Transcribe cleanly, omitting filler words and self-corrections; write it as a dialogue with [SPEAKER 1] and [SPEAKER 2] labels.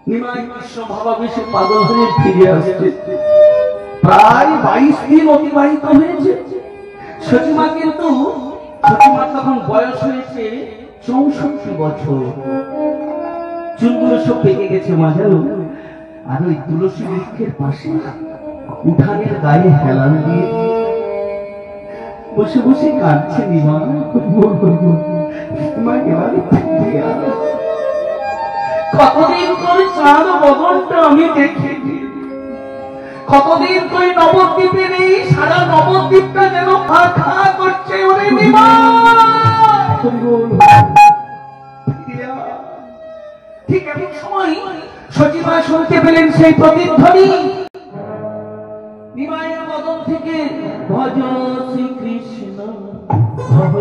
[SPEAKER 1] নিমাই কৃষ্ণ ভাবাবেশে পাগল হয়ে ফিরে আসছে। প্রায় 22 দিন অতিবাহিত হয়েছে। সচিমা কিন্তু সচিমার তখন বয়স হয়েছে 64 বছর। চুলগুলো সব পেকে গেছে মাঝারো। আর ওই তুলসী বৃক্ষের পাশে উঠানের গায়ে হেলান দিয়ে বসে বসে কাঁদছে নিমা। কতদিন করে চাঁদ বদনটা আমি দেখিনি, কতদিন করে নবদ্বীপের এই সারা নবদ্বীপটা যেন খা করছে। ওরে নিমা, ঠিক এমন সময় সচিমা শুনতে পেলেন সেই প্রতিধ্বনি। নিমায়ের বদন থেকে ভজ শ্রীকৃষ্ণ ভজ